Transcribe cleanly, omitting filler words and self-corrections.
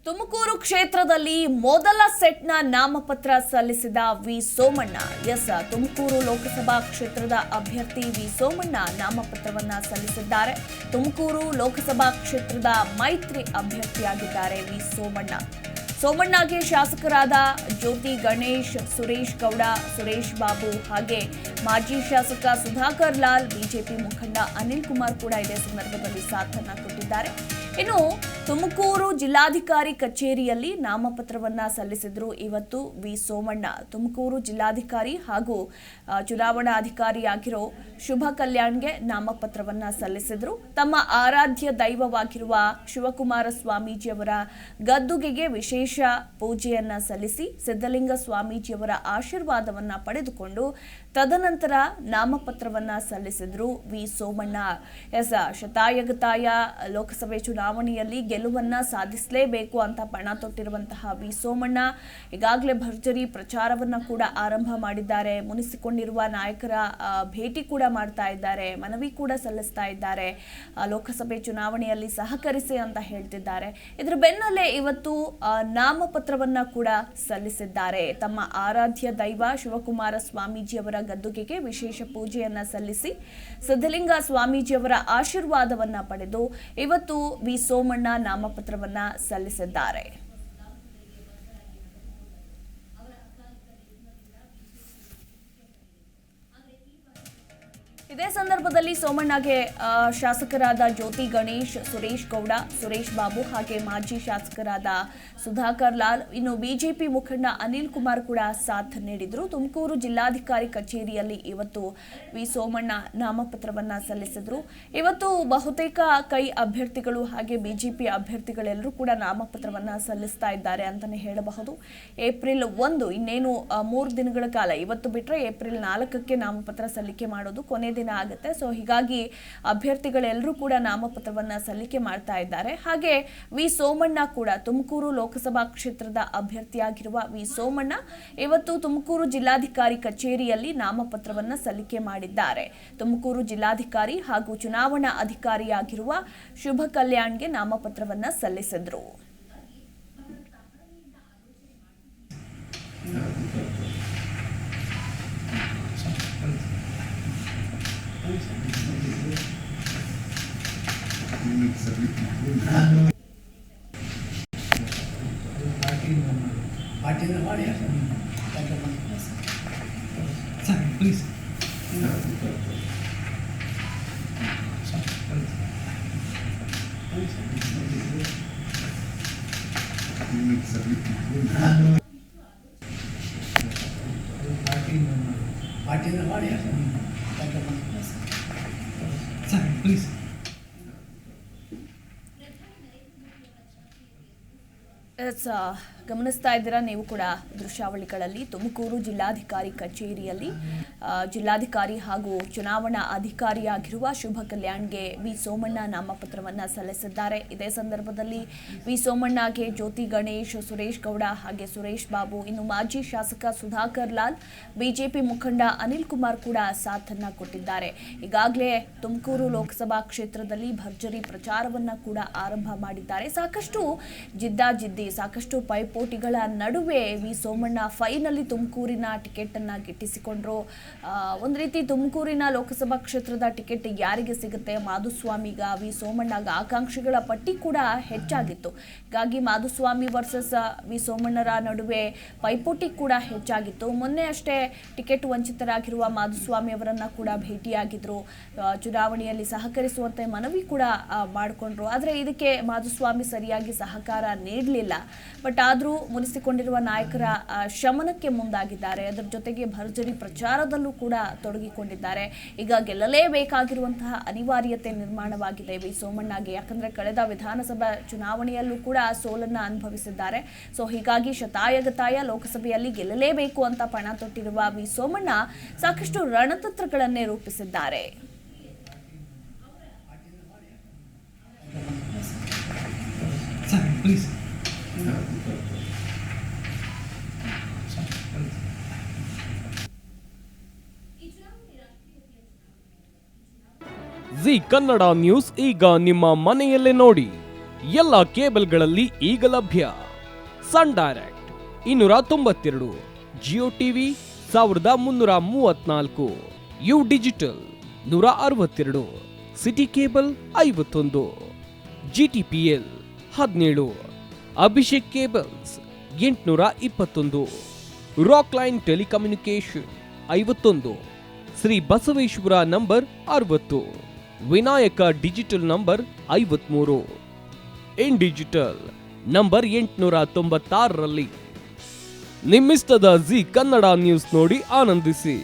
ತುಮಕೂರು ಕ್ಷೇತ್ರದಲ್ಲಿ ಮೊದಲ ಸೆಟ್ನ ನಾಮಪತ್ರ ಸಲ್ಲಿಸಿದ ವಿ ಸೋಮಣ್ಣ. ತುಮಕೂರು ಲೋಕಸಭಾ ಕ್ಷೇತ್ರದ ಅಭ್ಯರ್ಥಿ ವಿ ಸೋಮಣ್ಣ ನಾಮಪತ್ರವನ್ನ ಸಲ್ಲಿಸಿದ್ದಾರೆ. ತುಮಕೂರು ಲೋಕಸಭಾ ಕ್ಷೇತ್ರದ ಮೈತ್ರಿ ಅಭ್ಯರ್ಥಿಯಾಗಿದ್ದಾರೆ ವಿ ಸೋಮಣ್ಣಗೆ ಶಾಸಕರಾದ ಜ್ಯೋತಿ ಗಣೇಶ್, ಸುರೇಶ್ ಗೌಡ, ಸುರೇಶ್ ಬಾಬು ಹಾಗೆ ಮಾಜಿ ಶಾಸಕ ಸುಧಾಕರ್ ಲಾಲ್, ಬಿಜೆಪಿ ಮುಖಂಡ ಅನಿಲ್ ಕುಮಾರ್ ಕೂಡ ಇದೇ ಸಂದರ್ಭದಲ್ಲಿ ಸಾಥನ್ನ ಕೊಟ್ಟಿದ್ದಾರೆ. ಇನ್ನು ತುಮಕೂರು ಜಿಲ್ಲಾಧಿಕಾರಿ ಕಚೇರಿಯಲ್ಲಿ ನಾಮಪತ್ರವನ್ನ ಸಲ್ಲಿಸಿದ್ರು ಇವತ್ತು ವಿ ಸೋಮಣ್ಣ. ತುಮಕೂರು ಜಿಲ್ಲಾಧಿಕಾರಿ ಹಾಗೂ ಚುನಾವಣಾಧಿಕಾರಿಯಾಗಿರೋ ಶುಭ ಕಲ್ಯಾಣ್ಗೆ ನಾಮಪತ್ರವನ್ನ ಸಲ್ಲಿಸಿದ್ರು. ತಮ್ಮ ಆರಾಧ್ಯ ದೈವವಾಗಿರುವ ಶಿವಕುಮಾರ ಸ್ವಾಮೀಜಿಯವರ ಗದ್ದುಗೆಗೆ ವಿಶೇಷ ಪೂಜೆಯನ್ನ ಸಲ್ಲಿಸಿ ಸಿದ್ಧಲಿಂಗ ಸ್ವಾಮೀಜಿಯವರ ಆಶೀರ್ವಾದವನ್ನ ಪಡೆದುಕೊಂಡು ತದನಂತರ ನಾಮಪತ್ರವನ್ನ ಸಲ್ಲಿಸಿದ್ರು ವಿ ಸೋಮಣ್ಣ. ಶತಾಯಗತಾಯ ಲೋಕಸಭೆ ಚುನಾವಣೆಯಲ್ಲಿ ಗೆಲುವನ್ನ ಸಾಧಿಸಲೇಬೇಕು ಅಂತ ಪಣ ತೊಟ್ಟಿರುವಂತಹ ವಿ ಸೋಮಣ್ಣ ಈಗಾಗಲೇ ಭರ್ಜರಿ ಪ್ರಚಾರವನ್ನ ಕೂಡ ಆರಂಭ ಮಾಡಿದ್ದಾರೆ. ಮುನಿಸಿಕೊಂಡಿರುವ ನಾಯಕರ ಭೇಟಿ ಕೂಡ ಮಾಡ್ತಾ ಇದ್ದಾರೆ, ಮನವಿ ಕೂಡ ಸಲ್ಲಿಸ್ತಾ ಇದ್ದಾರೆ. ಲೋಕಸಭೆ ಚುನಾವಣೆಯಲ್ಲಿ ಸಹಕರಿಸಿ ಅಂತ ಹೇಳ್ತಿದ್ದಾರೆ. ಇದರ ಬೆನ್ನಲ್ಲೇ ಇವತ್ತು ನಾಮಪತ್ರವನ್ನ ಕೂಡ ಸಲ್ಲಿಸಿದ್ದಾರೆ. ತಮ್ಮ ಆರಾಧ್ಯ ದೈವ ಶಿವಕುಮಾರ ಸ್ವಾಮೀಜಿಯವರ ಗದ್ದುಗೆಗೆ ವಿಶೇಷ ಪೂಜೆಯನ್ನ ಸಲ್ಲಿಸಿ ಸಿದ್ಧಲಿಂಗ ಸ್ವಾಮೀಜಿಯವರ ಆಶೀರ್ವಾದವನ್ನ ಪಡೆದು ಇವತ್ತು ವಿ ಸೋಮಣ್ಣ ನಾಮಪತ್ರವನ್ನ ಸಲ್ಲಿಸಿದ್ದಾರೆ. ಇದೇ ಸಂದರ್ಭದಲ್ಲಿ ಸೋಮಣ್ಣಗೆ ಶಾಸಕರಾದ ಜ್ಯೋತಿ ಗಣೇಶ್, ಸುರೇಶ್ ಗೌಡ, ಸುರೇಶ್ ಬಾಬು ಹಾಗೆ ಮಾಜಿ ಶಾಸಕರಾದ ಸುಧಾಕರ್ ಲಾಲ್, ಇನ್ನು ಬಿಜೆಪಿ ಮುಖಂಡ ಅನಿಲ್ ಕುಮಾರ್ ಕೂಡ ಸಾಥ್ ನೀಡಿದ್ರು. ತುಮಕೂರು ಜಿಲ್ಲಾಧಿಕಾರಿ ಕಚೇರಿಯಲ್ಲಿ ಇವತ್ತು ವಿ ಸೋಮಣ್ಣ ನಾಮಪತ್ರವನ್ನ ಸಲ್ಲಿಸಿದ್ರು. ಇವತ್ತು ಬಹುತೇಕ ಕೈ ಅಭ್ಯರ್ಥಿಗಳು ಹಾಗೆ ಬಿಜೆಪಿ ಅಭ್ಯರ್ಥಿಗಳೆಲ್ಲರೂ ಕೂಡ ನಾಮಪತ್ರವನ್ನ ಸಲ್ಲಿಸ್ತಾ ಇದ್ದಾರೆ ಅಂತಾನೆ ಹೇಳಬಹುದು. ಏಪ್ರಿಲ್ 1 ಇನ್ನೇನು 3 ದಿನಗಳ ಕಾಲ, ಇವತ್ತು ಬಿಟ್ಟರೆ ಏಪ್ರಿಲ್ 4ಕ್ಕೆ ನಾಮಪತ್ರ ಸಲ್ಲಿಕೆ ಮಾಡೋದು ಕೊನೆ ದಿನ ಆಗುತ್ತೆ. ಸೊ ಹೀಗಾಗಿ ಅಭ್ಯರ್ಥಿಗಳೆಲ್ಲರೂ ಕೂಡ ನಾಮಪತ್ರವನ್ನ ಸಲ್ಲಿಕೆ ಮಾಡ್ತಾ ಇದ್ದಾರೆ. ಹಾಗೆ ವಿ ಸೋಮಣ್ಣ ಕೂಡ ತುಮಕೂರು ಲೋಕಸಭಾ ಕ್ಷೇತ್ರದ ಅಭ್ಯರ್ಥಿಯಾಗಿರುವ ವಿ ಸೋಮಣ್ಣ ಇವತ್ತು ತುಮಕೂರು ಜಿಲ್ಲಾಧಿಕಾರಿ ಕಚೇರಿಯಲ್ಲಿ ನಾಮಪತ್ರವನ್ನ ಸಲ್ಲಿಕೆ ಮಾಡಿದ್ದಾರೆ. ತುಮಕೂರು ಜಿಲ್ಲಾಧಿಕಾರಿ ಹಾಗೂ ಚುನಾವಣಾ ಅಧಿಕಾರಿಯಾಗಿರುವ ಶುಭ ಕಲ್ಯಾಣ್ಗೆ ನಾಮಪತ್ರವನ್ನ ಸಲ್ಲಿಸಿದ್ರು. ಗಮನಿಸ್ತಾ ಇದ್ದೀರಾ ನೀವು ಕೂಡ ದೃಶ್ಯಾವಳಿಗಳಲ್ಲಿ. ತುಮಕೂರು ಜಿಲ್ಲಾಧಿಕಾರಿ ಕಚೇರಿಯಲ್ಲಿ ಜಿಲ್ಲಾಧಿಕಾರಿ ಹಾಗೂ ಚುನಾವಣಾ ಅಧಿಕಾರಿಯಾಗಿರುವ ಶುಭ ಕಲ್ಯಾಣ್ಗೆ ವಿ ಸೋಮಣ್ಣ ನಾಮಪತ್ರವನ್ನ ಸಲ್ಲಿಸಿದ್ದಾರೆ. ಇದೇ ಸಂದರ್ಭದಲ್ಲಿ ವಿ ಸೋಮಣ್ಣಗೆ ಜ್ಯೋತಿ ಗಣೇಶ್, ಸುರೇಶ್ ಗೌಡ ಹಾಗೆ ಸುರೇಶ್ ಬಾಬು, ಇನ್ನು ಮಾಜಿ ಶಾಸಕ ಸುಧಾಕರ್ ಲಾಲ್, ಬಿಜೆಪಿ ಮುಖಂಡ ಅನಿಲ್ ಕುಮಾರ್ ಕೂಡ ಸಾಥನ್ನ ಕೊಟ್ಟಿದ್ದಾರೆ. ಈಗಾಗಲೇ ತುಮಕೂರು ಲೋಕಸಭಾ ಕ್ಷೇತ್ರದಲ್ಲಿ ಭರ್ಜರಿ ಪ್ರಚಾರವನ್ನ ಕೂಡ ಆರಂಭ ಮಾಡಿದ್ದಾರೆ. ಸಾಕಷ್ಟು ಜಿದ್ದಾಜಿದ್ದಿ, ಸಾಕಷ್ಟು ಪೈಪೋಟಿಗಳ ನಡುವೆ ವಿ ಸೋಮಣ್ಣ ಫೈನಲಿ ತುಮಕೂರಿನ ಟಿಕೆಟ್ ಅನ್ನ ಗಿಟ್ಟಿಸಿಕೊಂಡ್ರು. ಒಂದು ರೀತಿ ತುಮಕೂರಿನ ಲೋಕಸಭಾ ಕ್ಷೇತ್ರದ ಟಿಕೆಟ್ ಯಾರಿಗೆ ಸಿಗುತ್ತೆ, ಮಾಧುಸ್ವಾಮಿಗ, ವಿ ಸೋಮಣ್ಣಗ, ಆಕಾಂಕ್ಷಿಗಳ ಪಟ್ಟಿ ಕೂಡ ಹೆಚ್ಚಾಗಿತ್ತು. ಹೀಗಾಗಿ ಮಾಧುಸ್ವಾಮಿ ವರ್ಸಸ್ ವಿ ಸೋಮಣ್ಣರ ನಡುವೆ ಪೈಪೋಟಿ ಕೂಡ ಹೆಚ್ಚಾಗಿತ್ತು. ಮೊನ್ನೆ ಅಷ್ಟೇ ಟಿಕೆಟ್ ವಂಚಿತರಾಗಿರುವ ಮಾಧುಸ್ವಾಮಿ ಅವರನ್ನ ಕೂಡ ಭೇಟಿಯಾಗಿದ್ರು. ಚುನಾವಣೆಯಲ್ಲಿ ಸಹಕರಿಸುವಂತೆ ಮನವಿ ಕೂಡ ಮಾಡಿಕೊಂಡ್ರು. ಆದರೆ ಇದಕ್ಕೆ ಮಾಧುಸ್ವಾಮಿ ಸರಿಯಾಗಿ ಸಹಕಾರ ನೀಡಲಿಲ್ಲ. ಬಟ್ ಆದರೂ ಮುನಿಸಿಕೊಂಡಿರುವ ನಾಯಕರ ಶಮನಕ್ಕೆ ಮುಂದಾಗಿದ್ದಾರೆ. ಅದರ ಜೊತೆಗೆ ಭರ್ಜರಿ ಪ್ರಚಾರದಲ್ಲೂ ಕೂಡ ತೊಡಗಿಕೊಂಡಿದ್ದಾರೆ. ಈಗ ಗೆಲ್ಲಲೇಬೇಕಾಗಿರುವಂತಹ ಅನಿವಾರ್ಯತೆ ನಿರ್ಮಾಣವಾಗಿದೆ ವಿ ಸೋಮಣ್ಣಗೆ. ಯಾಕಂದ್ರೆ ಕಳೆದ ವಿಧಾನಸಭಾ ಚುನಾವಣೆಯಲ್ಲೂ ಕೂಡ ಸೋಲನ್ನ ಅನುಭವಿಸಿದ್ದಾರೆ. ಸೊ ಹೀಗಾಗಿ ಶತಾಯಗತಾಯ ಲೋಕಸಭೆಯಲ್ಲಿ ಗೆಲ್ಲಲೇಬೇಕು ಅಂತ ಪಣ ತೊಟ್ಟಿರುವ ವಿ ಸೋಮಣ್ಣ ಸಾಕಷ್ಟು ರಣತಂತ್ರಗಳನ್ನೇ ರೂಪಿಸಿದ್ದಾರೆ. ಜಿ ಕನ್ನಡ ನ್ಯೂಸ್ ಈಗ ನಿಮ್ಮ ಮನೆಯಲ್ಲೇ ನೋಡಿ. ಎಲ್ಲ ಕೇಬಲ್ಗಳಲ್ಲಿ ಈಗ ಲಭ್ಯ. Sun Direct 292, Jio TV 1334, U digital 162, City cable 51, GTPL 17, ಅಭಿಷೇಕ್ ಕೇಬಲ್ಸ್ 821, Rockline telecommunication 51, Shri Basaveshwara number 60, Vinayaka digital number 53, in digital number 896ರಲ್ಲಿ. ನಿಮ್ಮಿಸ್ತದ ಜಿ ಕನ್ನಡ ನ್ಯೂಸ್ ನೋಡಿ ಆನಂದಿಸಿ.